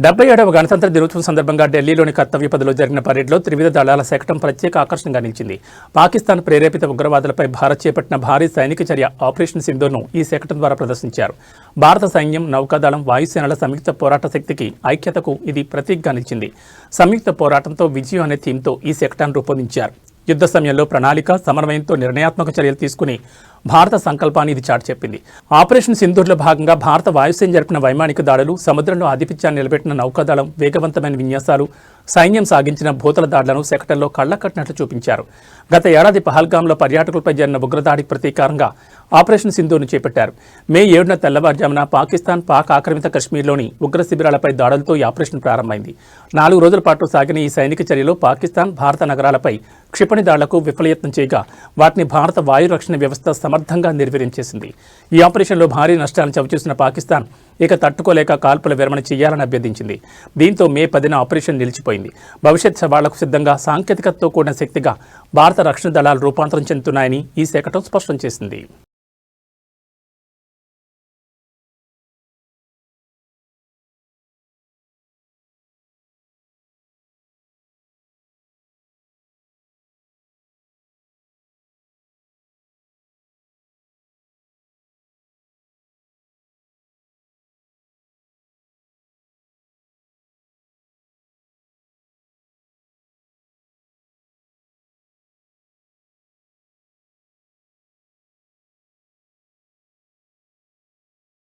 77వ గణతంత్ర దినోత్సవం సందర్భంగా ఢిల్లీలోని కర్తవ్య పథలో జరిగిన పరేడ్లో త్రివిధ దళాల శకటం ప్రత్యేక ఆకర్షణగా నిలిచింది. పాకిస్తాన్ ప్రేరేపిత ఉగ్రవాదులపై భారత్ చేపట్టిన భారీ సైనిక చర్య ఆపరేషన్ సింధూర్ను ఈ శకటం ద్వారా ప్రదర్శించారు. భారత సైన్యం, నౌకాదళం, వాయుసేనల సంయుక్త పోరాట శక్తికి, ఐక్యతకు ఇది ప్రతీకగా నిలిచింది. సంయుక్త పోరాటంతో విజయం అనే థీమ్తో ఈ శకటాన్ని రూపొందించారు. యుద్ధ సమయంలో ప్రణాళిక, సమన్వయంతో నిర్ణయాత్మక చర్యలు తీసుకుని భారత సంకల్పాన్ని ఇది చాటి చెప్పింది. ఆపరేషన్ సింధూర్లో భాగంగా భారత వాయుసేన జరిపిన వైమానిక దాడులు, సముద్రంలో ఆధిపత్యాన్ని నిలబెట్టిన నౌకాదళం వేగవంతమైన విన్యాసాలు, సైన్యం సాగించిన భూతల దాడులను శకటంలో కళ్లకట్టినట్లు చూపించారు. గత ఏడాది పహల్గాంలో పర్యాటకులపై జరిగిన ఉగ్రదాడికి ప్రతీకారంగా ఆపరేషన్ సింధూర్ను చేపట్టారు. మే 7న తెల్లవారుజామున పాక్ ఆక్రమిత కశ్మీర్లోని ఉగ్ర శిబిరాలపై దాడులతో ఈ ఆపరేషన్ ప్రారంభమైంది. 4 రోజుల పాటు సాగిన ఈ సైనిక చర్యలో పాకిస్తాన్, భారత నగరాలపై క్షిపణి దాడులకు విఫలయత్నం చేయగా వాటిని భారత వాయు రక్షణ వ్యవస్థ సమర్థంగా నిర్వీర్యం చేసింది. ఈ ఆపరేషన్లో భారీ నష్టాలను చవిచూసిన పాకిస్తాన్ ఇక తట్టుకోలేక కాల్పుల విరమణ చేయాలని అభ్యర్థించింది. దీంతో మే 10న ఆపరేషన్ నిలిచిపోయింది. భవిష్యత్ సవాళ్లకు సిద్ధంగా సాంకేతికతతో కూడిన శక్తిగా భారత రక్షణ దళాలు రూపాంతరం చెందుతున్నాయని ఈ శకటం స్పష్టం చేసింది.